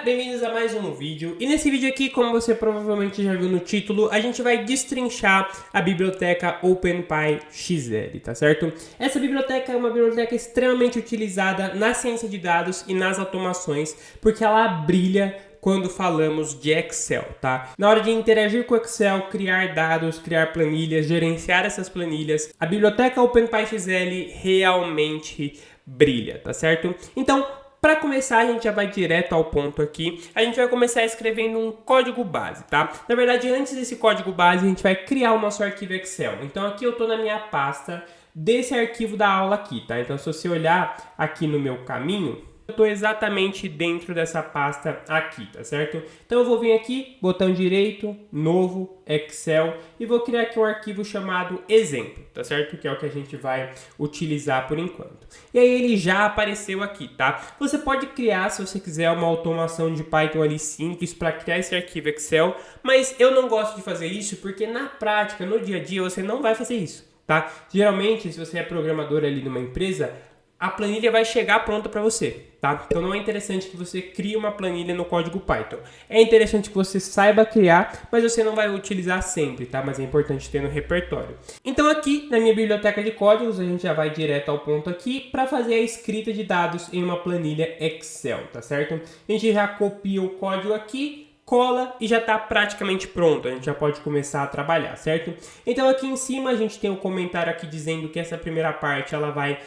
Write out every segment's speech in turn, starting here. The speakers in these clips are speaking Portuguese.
bem-vindos a mais um vídeo. E nesse vídeo aqui, como você provavelmente já viu no título, a gente vai destrinchar a biblioteca OpenPyXL, tá certo? Essa biblioteca é uma biblioteca extremamente utilizada na ciência de dados e nas automações, porque ela brilha quando falamos de Excel, tá? Na hora de interagir com o Excel, criar dados, criar planilhas, gerenciar essas planilhas, a biblioteca OpenPyXL realmente brilha, tá certo? Então, para começar, a gente já vai direto ao ponto aqui. A gente vai começar escrevendo um código base, tá? Na verdade, antes desse código base, a gente vai criar o nosso arquivo Excel. Então, aqui eu estou na minha pasta desse arquivo da aula aqui, tá? Então, se você olhar aqui no meu caminho, eu estou exatamente dentro dessa pasta aqui, tá certo? Então eu vou vir aqui, botão direito, novo, Excel, e vou criar aqui um arquivo chamado exemplo, tá certo? Que é o que a gente vai utilizar por enquanto. E aí ele já apareceu aqui, tá? Você pode criar, se você quiser, uma automação de Python ali simples para criar esse arquivo Excel, mas eu não gosto de fazer isso porque na prática, no dia a dia, você não vai fazer isso, tá? Geralmente, se você é programador ali numa empresa, a planilha vai chegar pronta para você, tá? Então não é interessante que você crie uma planilha no código Python. É interessante que você saiba criar, mas você não vai utilizar sempre, tá? Mas é importante ter no repertório. Então aqui na minha biblioteca de códigos, a gente já vai direto ao ponto aqui para fazer a escrita de dados em uma planilha Excel, tá certo? A gente já copia o código aqui, cola e já está praticamente pronto, a gente já pode começar a trabalhar, certo? Então aqui em cima a gente tem um comentário aqui dizendo que essa primeira parte ela vai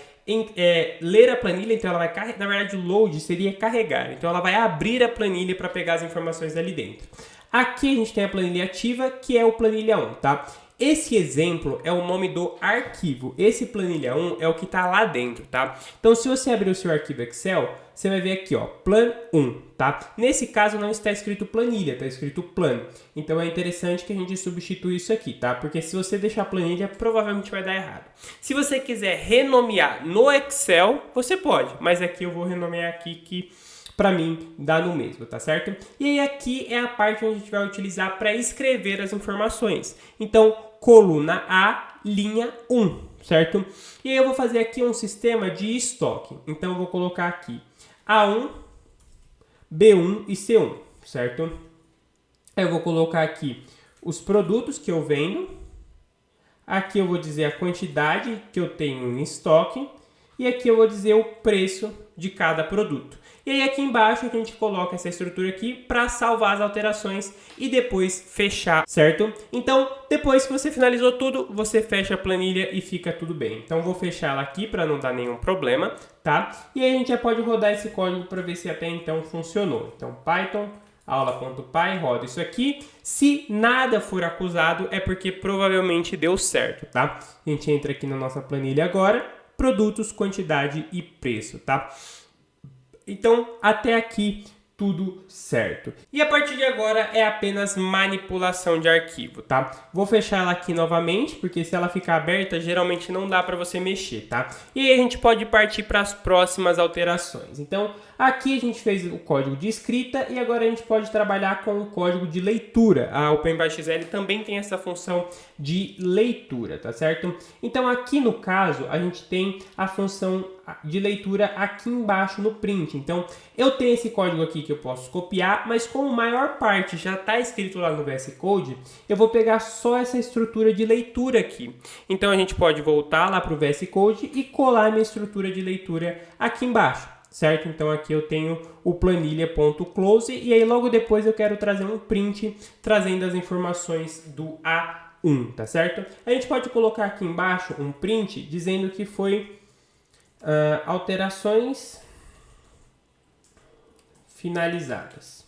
ler a planilha, então ela vai carregar, na verdade o load seria carregar, então ela vai abrir a planilha para pegar as informações ali dentro. Aqui a gente tem a planilha ativa, que é o planilha 1, tá? Esse exemplo é o nome do arquivo, esse planilha 1 é o que está lá dentro, tá? Então se você abrir o seu arquivo Excel, você vai ver aqui, ó, plan 1, tá? Nesse caso não está escrito planilha, está escrito plan. Então é interessante que a gente substitua isso aqui, tá? Porque se você deixar planilha, provavelmente vai dar errado. Se você quiser renomear no Excel, você pode, mas aqui eu vou renomear aqui que para mim dá no mesmo, tá certo? E aí aqui é a parte onde a gente vai utilizar para escrever as informações. Então, coluna A, linha 1, certo? E aí eu vou fazer aqui um sistema de estoque. Então eu vou colocar aqui A1, B1 e C1, certo? Eu vou colocar aqui os produtos que eu vendo. Aqui eu vou dizer a quantidade que eu tenho em estoque. E aqui eu vou dizer o preço de cada produto. E aí aqui embaixo a gente coloca essa estrutura aqui para salvar as alterações e depois fechar, certo? Então, depois que você finalizou tudo, você fecha a planilha e fica tudo bem. Então, vou fechar ela aqui para não dar nenhum problema, tá? E aí a gente já pode rodar esse código para ver se até então funcionou. Então, Python aula.py, roda isso aqui. Se nada for acusado, é porque provavelmente deu certo, tá? A gente entra aqui na nossa planilha agora, produtos, quantidade e preço, tá? Então, até aqui, tudo certo. E a partir de agora é apenas manipulação de arquivo, tá? Vou fechar ela aqui novamente, porque se ela ficar aberta, geralmente não dá para você mexer, tá? E aí a gente pode partir para as próximas alterações. Então, aqui a gente fez o código de escrita e agora a gente pode trabalhar com o código de leitura. A OpenPyXL também tem essa função de leitura, tá certo? Então, aqui no caso, a gente tem a função de leitura aqui embaixo no print. Então, eu tenho esse código aqui que eu posso copiar, mas como a maior parte já está escrito lá no VS Code, eu vou pegar só essa estrutura de leitura aqui. Então, a gente pode voltar lá para o VS Code e colar minha estrutura de leitura aqui embaixo, certo? Então, aqui eu tenho o planilha.close e aí logo depois eu quero trazer um print trazendo as informações do A1, tá certo? A gente pode colocar aqui embaixo um print dizendo que foi alterações finalizadas,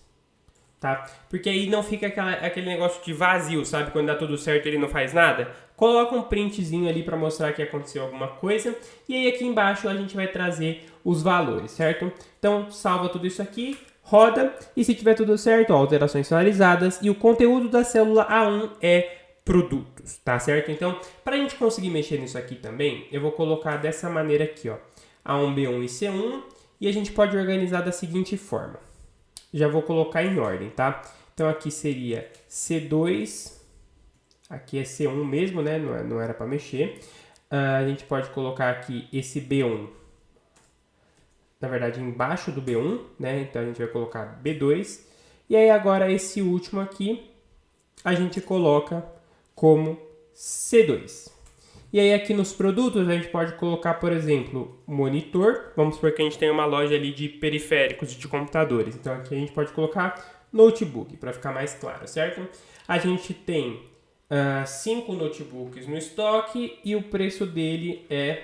tá? Porque aí não fica aquele negócio de vazio, sabe? Quando dá tudo certo ele não faz nada. Coloca um printzinho ali para mostrar que aconteceu alguma coisa. E aí aqui embaixo a gente vai trazer os valores, certo? Então salva tudo isso aqui, roda e se tiver tudo certo, ó, alterações finalizadas e o conteúdo da célula A1 é produtos, tá certo? Então, para a gente conseguir mexer nisso aqui também, eu vou colocar dessa maneira aqui, ó, A1, B1 e C1, e a gente pode organizar da seguinte forma. Já vou colocar em ordem, tá? Então, aqui seria C2, aqui é C1 mesmo, né? Não era para mexer. A gente pode colocar aqui esse B1 na verdade, embaixo do B1, né? Então a gente vai colocar B2. E aí agora esse último aqui, a gente coloca como C2. E aí aqui nos produtos a gente pode colocar, por exemplo, monitor. Vamos supor que a gente tem uma loja ali de periféricos de computadores. Então aqui a gente pode colocar notebook, para ficar mais claro, certo? A gente tem 5 notebooks no estoque e o preço dele é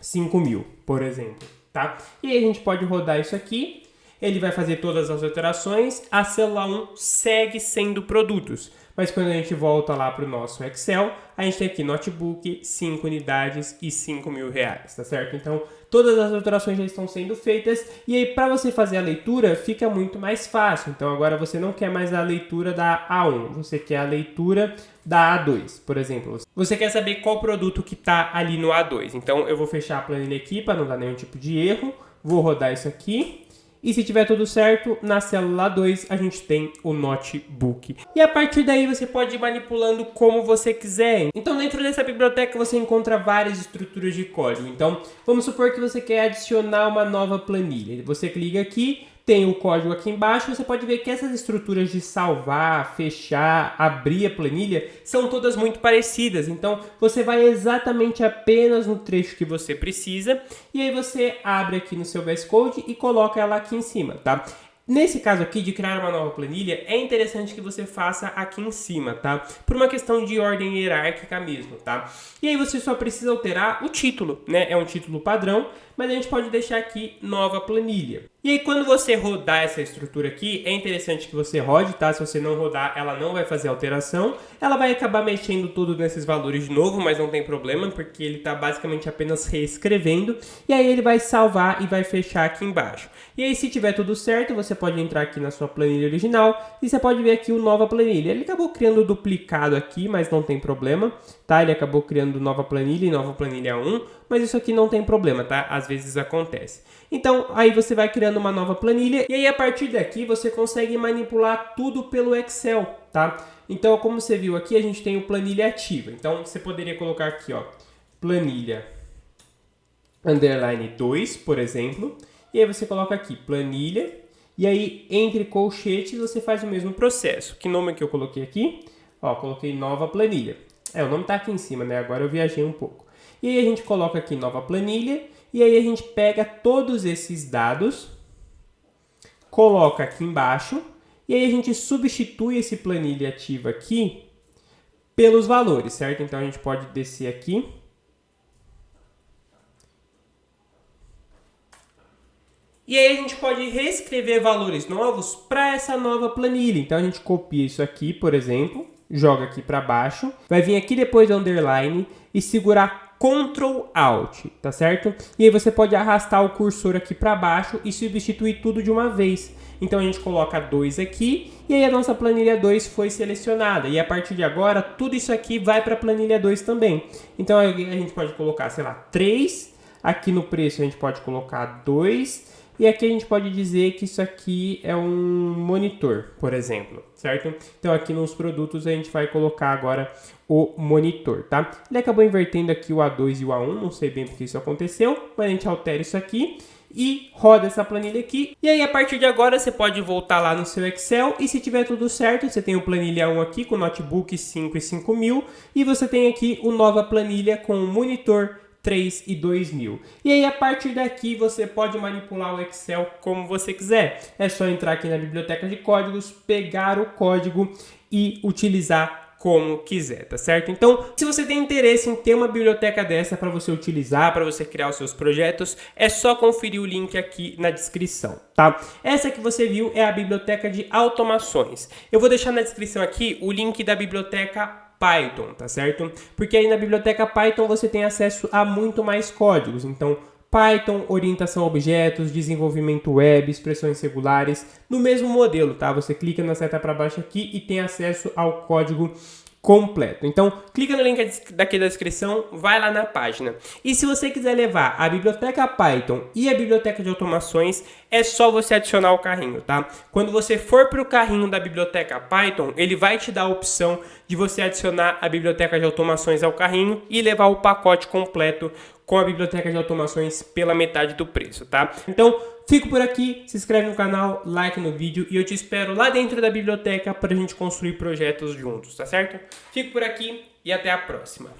5.000, por exemplo, tá? E aí a gente pode rodar isso aqui, ele vai fazer todas as alterações, a célula 1 segue sendo produtos. Mas quando a gente volta lá para o nosso Excel, a gente tem aqui notebook, 5 unidades e R$5.000, tá certo? Então, todas as alterações já estão sendo feitas e aí para você fazer a leitura fica muito mais fácil. Então, agora você não quer mais a leitura da A1, você quer a leitura da A2, por exemplo. Você quer saber qual produto que está ali no A2. Então, eu vou fechar a planilha aqui para não dar nenhum tipo de erro. Vou rodar isso aqui. E se tiver tudo certo, na célula 2 a gente tem o notebook. E a partir daí você pode ir manipulando como você quiser. Então dentro dessa biblioteca você encontra várias estruturas de código. Então vamos supor que você quer adicionar uma nova planilha. Você clica aqui, tem o código aqui embaixo, você pode ver que essas estruturas de salvar, fechar, abrir a planilha são todas muito parecidas. Então você vai exatamente apenas no trecho que você precisa e aí você abre aqui no seu VS Code e coloca ela aqui em cima, tá? Nesse caso aqui de criar uma nova planilha, é interessante que você faça aqui em cima, tá? Por uma questão de ordem hierárquica mesmo, tá? E aí você só precisa alterar o título, né? É um título padrão, mas a gente pode deixar aqui nova planilha. E aí quando você rodar essa estrutura aqui, é interessante que você rode, tá? Se você não rodar, ela não vai fazer alteração. Ela vai acabar mexendo tudo nesses valores de novo, mas não tem problema, porque ele está basicamente apenas reescrevendo. E aí ele vai salvar e vai fechar aqui embaixo. E aí se tiver tudo certo, você pode entrar aqui na sua planilha original e você pode ver aqui o nova planilha. Ele acabou criando duplicado aqui, mas não tem problema, tá? Ele acabou criando nova planilha e nova planilha 1, mas isso aqui não tem problema, tá? Às vezes acontece. Então, aí você vai criando uma nova planilha e aí a partir daqui você consegue manipular tudo pelo Excel, tá? Então, como você viu aqui, a gente tem o planilha ativa. Então, você poderia colocar aqui, ó, planilha underline 2, por exemplo. E aí você coloca aqui planilha e aí entre colchetes você faz o mesmo processo. Que nome que eu coloquei aqui? Ó, coloquei nova planilha. O nome tá aqui em cima, né? Agora eu viajei um pouco. E aí a gente coloca aqui nova planilha e aí a gente pega todos esses dados, coloca aqui embaixo e aí a gente substitui esse planilha ativa aqui pelos valores, certo? Então a gente pode descer aqui. E aí a gente pode reescrever valores novos para essa nova planilha. Então a gente copia isso aqui, por exemplo, joga aqui para baixo, vai vir aqui depois do underline e segurar Ctrl Alt, tá certo? E aí você pode arrastar o cursor aqui para baixo e substituir tudo de uma vez. Então a gente coloca 2 aqui e aí a nossa planilha 2 foi selecionada. E a partir de agora tudo isso aqui vai para a planilha 2 também. Então a gente pode colocar, sei lá, 3. Aqui no preço a gente pode colocar 2. E aqui a gente pode dizer que isso aqui é um monitor, por exemplo, certo? Então aqui nos produtos a gente vai colocar agora o monitor, tá? Ele acabou invertendo aqui o A2 e o A1, não sei bem porque isso aconteceu, mas a gente altera isso aqui e roda essa planilha aqui. E aí a partir de agora você pode voltar lá no seu Excel e se tiver tudo certo, você tem o planilha 1 aqui com notebook 5 e 5.000 e você tem aqui o nova planilha com o monitor 3 e 2.000. E aí a partir daqui você pode manipular o Excel como você quiser. É só entrar aqui na biblioteca de códigos, pegar o código e utilizar como quiser, tá certo? Então, se você tem interesse em ter uma biblioteca dessa para você utilizar, para você criar os seus projetos, é só conferir o link aqui na descrição, tá? Essa que você viu é a biblioteca de automações. Eu vou deixar na descrição aqui o link da biblioteca Python, tá certo? Porque aí na biblioteca Python você tem acesso a muito mais códigos. Então, Python, orientação a objetos, desenvolvimento web, expressões regulares, no mesmo modelo, tá? Você clica na seta para baixo aqui e tem acesso ao código completo. Então, clica no link daqui da descrição, vai lá na página. E se você quiser levar a biblioteca Python e a biblioteca de automações, é só você adicionar o carrinho, tá? Quando você for para o carrinho da biblioteca Python, ele vai te dar a opção de você adicionar a biblioteca de automações ao carrinho e levar o pacote completo com a biblioteca de automações pela metade do preço, tá? Então, fico por aqui, se inscreve no canal, like no vídeo e eu te espero lá dentro da biblioteca para a gente construir projetos juntos, tá certo? Fico por aqui e até a próxima.